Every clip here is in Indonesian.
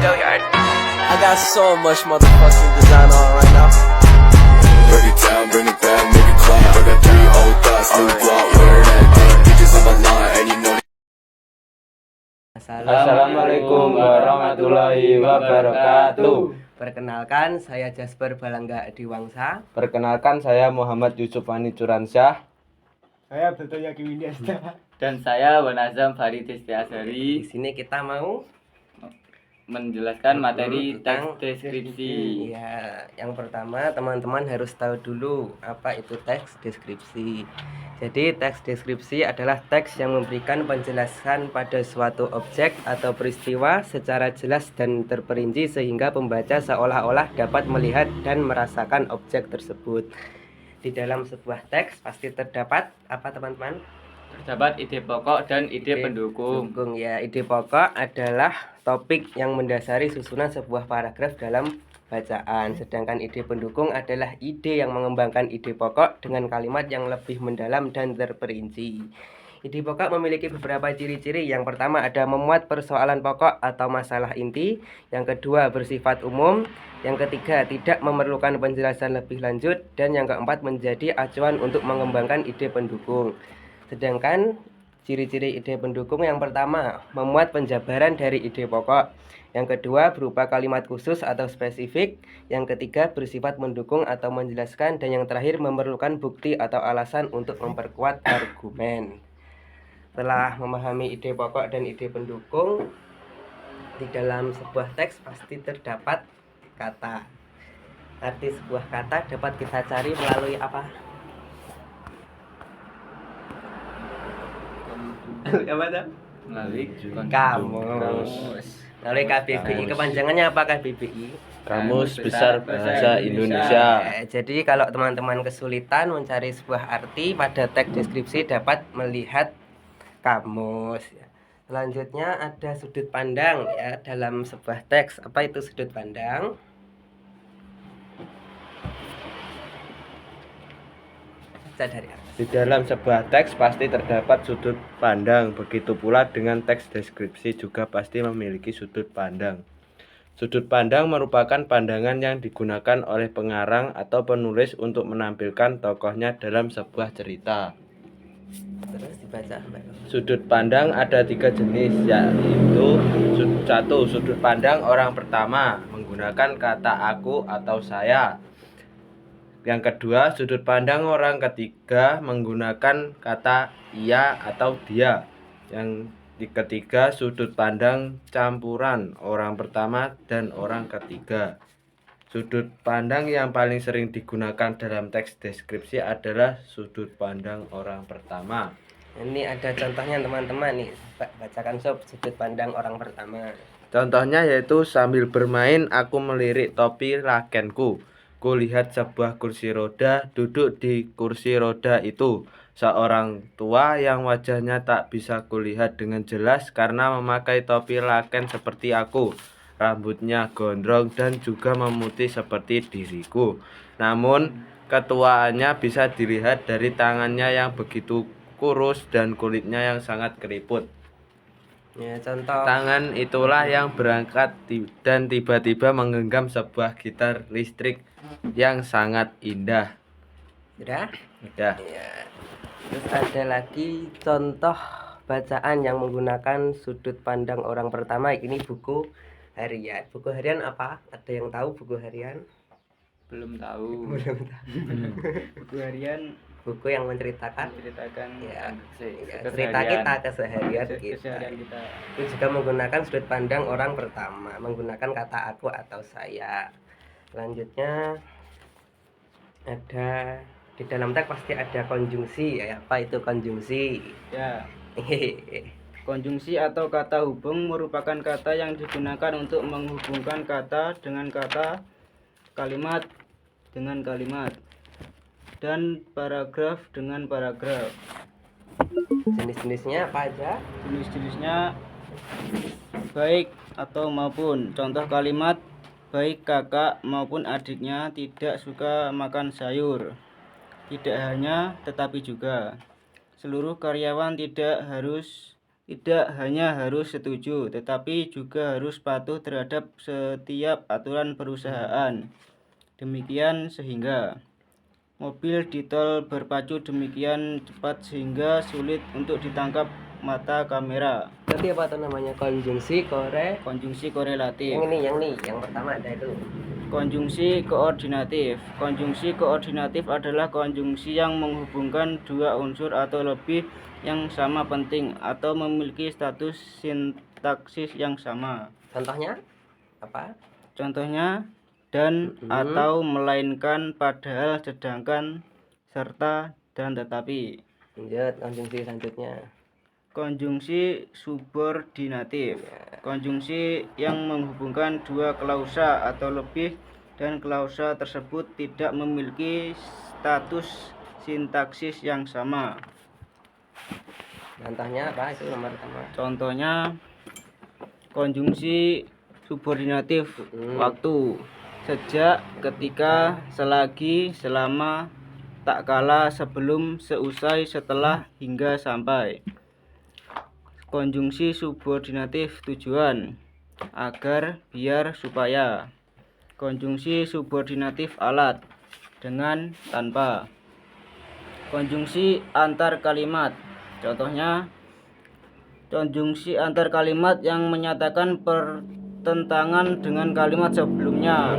I got so much motherfucking design on right now. Break it down, bring it back, make it clap. I got 3 old thoughts, new block, where that dick. Bitches on my line, and you know. Assalamualaikum warahmatullahi wabarakatuh. Perkenalkan, saya Jasper Balangga Adiwangsa. Perkenalkan, saya Muhammad Yusuf Ani Curansyah. Saya Beto Yaki Windiasta. Dan saya Wanazam Farid Istiasari. Di sini kita mau menjelaskan materi tentang teks deskripsi. Ya, yang pertama teman-teman harus tahu dulu apa itu teks deskripsi. Jadi teks deskripsi adalah teks yang memberikan penjelasan pada suatu objek atau peristiwa secara jelas dan terperinci sehingga pembaca seolah-olah dapat melihat dan merasakan objek tersebut. Di dalam sebuah teks pasti terdapat apa teman-teman? Terdapat ide pokok dan ide pendukung. Ya, ide pokok adalah topik yang mendasari susunan sebuah paragraf dalam bacaan. Sedangkan ide pendukung adalah ide yang mengembangkan ide pokok dengan kalimat yang lebih mendalam dan terperinci. Ide pokok memiliki beberapa ciri-ciri. Yang pertama ada memuat persoalan pokok atau masalah inti. Yang kedua bersifat umum. Yang ketiga tidak memerlukan penjelasan lebih lanjut. Dan yang keempat menjadi acuan untuk mengembangkan ide pendukung. Sedangkan ciri-ciri ide pendukung yang pertama memuat penjabaran dari ide pokok. Yang kedua berupa kalimat khusus atau spesifik. Yang ketiga bersifat mendukung atau menjelaskan. Dan yang terakhir memerlukan bukti atau alasan untuk memperkuat argumen. Setelah memahami ide pokok dan ide pendukung, di dalam sebuah teks pasti terdapat kata. Arti sebuah kata dapat kita cari melalui apa? Apa tuh? Melalui Kamus. Melalui KBBI. Kepanjangannya apa KBBI? Kamus Besar Bahasa Indonesia. Jadi kalau teman-teman kesulitan mencari sebuah arti pada teks deskripsi dapat melihat kamus. Selanjutnya ada sudut pandang ya dalam sebuah teks. Apa itu sudut pandang? Dari atas. Di dalam sebuah teks pasti terdapat sudut pandang. Begitu pula dengan teks deskripsi juga pasti memiliki sudut pandang. Sudut pandang merupakan pandangan yang digunakan oleh pengarang atau penulis untuk menampilkan tokohnya dalam sebuah cerita. Terus dibaca. Sudut pandang ada 3 jenis, yaitu satu, sudut pandang orang pertama menggunakan kata aku atau saya. Yang kedua, sudut pandang orang ketiga menggunakan kata ia atau dia. Yang ketiga, sudut pandang campuran orang pertama dan orang ketiga. Sudut pandang yang paling sering digunakan dalam teks deskripsi adalah sudut pandang orang pertama. Ini ada contohnya teman-teman nih. Bacakan sob sudut pandang orang pertama. Contohnya yaitu sambil bermain aku melirik topi lakenku. Kulihat sebuah kursi roda, duduk di kursi roda itu seorang tua yang wajahnya tak bisa kulihat dengan jelas karena memakai topi laken seperti aku. Rambutnya gondrong dan juga memutih seperti diriku. Namun ketuaannya bisa dilihat dari tangannya yang begitu kurus dan kulitnya yang sangat keriput. Ya, contoh. Tangan itulah yang berangkat dan tiba-tiba menggenggam sebuah gitar listrik yang sangat indah. Sudah? Udah. Ya. Terus ada lagi contoh bacaan yang menggunakan sudut pandang orang pertama. Ini buku harian. Buku harian apa? Ada yang tahu buku harian? Belum tahu. Belum tahu. Buku harian Buku yang menceritakan menceritakan cerita kita keseharian keseharian kita. kita. Itu juga menggunakan sudut pandang orang pertama, menggunakan kata aku atau saya. Selanjutnya ada di dalam teks pasti ada konjungsi ya. Apa itu konjungsi? Ya. Konjungsi atau kata hubung merupakan kata yang digunakan untuk menghubungkan kata dengan kata, kalimat dengan kalimat, dan paragraf dengan paragraf. Jenis-jenisnya apa aja? Jenis-jenisnya baik atau maupun. Contoh kalimat, baik kakak maupun adiknya tidak suka makan sayur. Tidak hanya tetapi juga. Seluruh karyawan tidak harus tidak hanya harus setuju, tetapi juga harus patuh terhadap setiap aturan perusahaan. Demikian sehingga mobil di tol berpacu demikian cepat sehingga sulit untuk ditangkap mata kamera. Berarti apa tuh namanya? Konjungsi Konjungsi korelatif. yang pertama ada itu. Konjungsi koordinatif. Konjungsi koordinatif adalah konjungsi yang menghubungkan dua unsur atau lebih yang sama penting atau memiliki status sintaksis yang sama. Contohnya apa? Contohnya dan atau melainkan, padahal, sedangkan, serta, dan tetapi. Lanjut konjungsi selanjutnya. Konjungsi subordinatif. Konjungsi yang menghubungkan dua klausa atau lebih dan klausa tersebut tidak memiliki status sintaksis yang sama. Contohnya apa? Itu nomor pertama. Contohnya konjungsi subordinatif waktu. Sejak, ketika, selagi, selama, tak kala, sebelum, seusai, setelah, hingga sampai. Konjungsi subordinatif tujuan. Agar, biar, supaya. Konjungsi subordinatif alat. Dengan, tanpa. Konjungsi antar kalimat. Contohnya konjungsi antar kalimat yang menyatakan pertentangan dengan kalimat sebelumnya.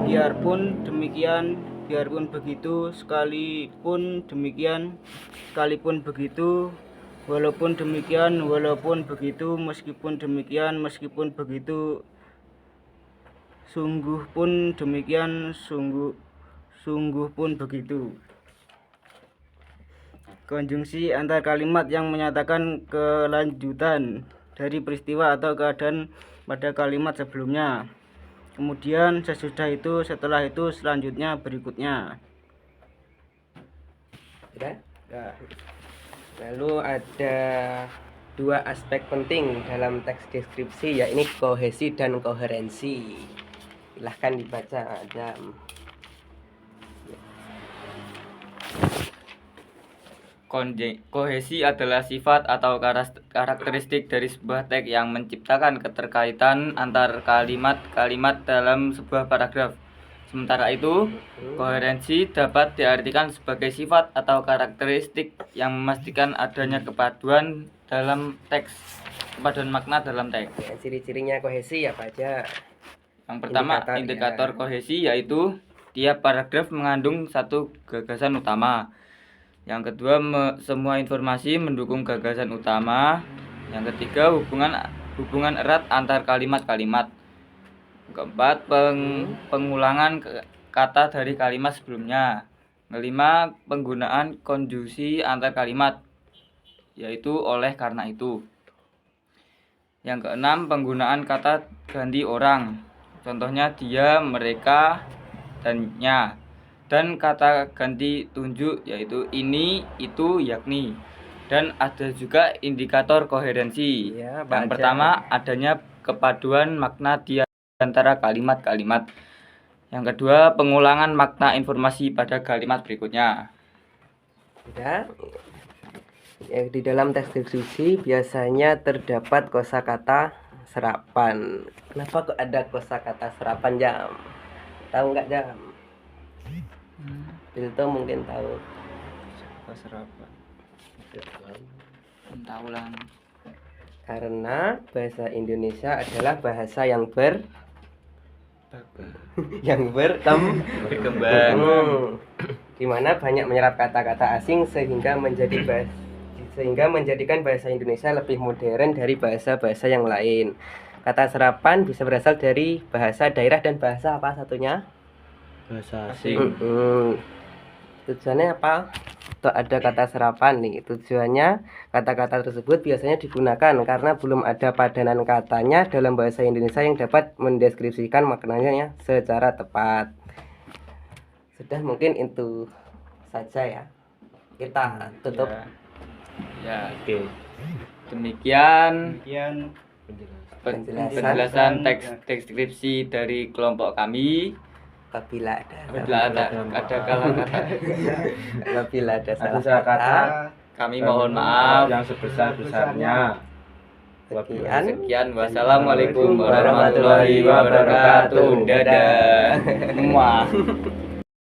Biarpun demikian, biarpun begitu, sekalipun demikian, sekalipun begitu, walaupun demikian, walaupun begitu, meskipun demikian, meskipun begitu, sungguh pun demikian, sungguh pun begitu. Konjungsi antar kalimat yang menyatakan kelanjutan dari peristiwa atau keadaan pada kalimat sebelumnya. Kemudian sesudah itu, setelah itu, selanjutnya, berikutnya. Sudah? Lalu ada dua aspek penting dalam teks deskripsi, yakni kohesi dan koherensi. Silahkan dibaca, Adam. Kohesi adalah sifat atau karakteristik dari sebuah teks yang menciptakan keterkaitan antar kalimat-kalimat dalam sebuah paragraf. Sementara itu, koherensi dapat diartikan sebagai sifat atau karakteristik yang memastikan adanya kepaduan dalam teks, kepaduan makna dalam teks. Ya, ciri-cirinya kohesi apa aja? Yang pertama, indikator kohesi yaitu tiap paragraf mengandung satu gagasan utama. Yang kedua, semua informasi mendukung gagasan utama. Yang ketiga, hubungan erat antar kalimat-kalimat. Keempat, pengulangan kata dari kalimat sebelumnya. Kelima, penggunaan konjungsi antar kalimat, yaitu oleh, karena itu. Yang keenam, penggunaan kata ganti orang. Contohnya dia, mereka, dan nya. Dan kata ganti tunjuk yaitu ini, itu, yakni. Dan ada juga indikator koherensi. Ya, yang pertama, adanya kepaduan makna di antara kalimat-kalimat. Yang kedua, pengulangan makna informasi pada kalimat berikutnya. Sudah? Ya, di dalam teks deskripsi biasanya terdapat kosakata serapan. Kenapa kok ada kosakata serapan, Jam? Tahu nggak, Jam? Bilto mungkin tahu. Serapan. Tahu lah. Karena bahasa Indonesia adalah bahasa yang berkembang, di mana banyak menyerap kata-kata asing sehingga menjadikan bahasa Indonesia lebih modern dari bahasa-bahasa yang lain. Kata serapan bisa berasal dari bahasa daerah dan bahasa apa satunya? Bahasa asing. Tujuannya apa? Untuk ada kata serapan nih. Tujuannya kata-kata tersebut biasanya digunakan karena belum ada padanan katanya dalam bahasa Indonesia yang dapat mendeskripsikan maknanya secara tepat. Sudah, mungkin itu saja ya. Kita tutup. Ya, oke. Demikian penjelasan teks deskripsi dari kelompok kami. Apabila ada salah kata, kami mohon maaf yang sebesar-besarnya. Sekian. Sekian, wassalamualaikum warahmatullahi wabarakatuh. Dadah. Muah.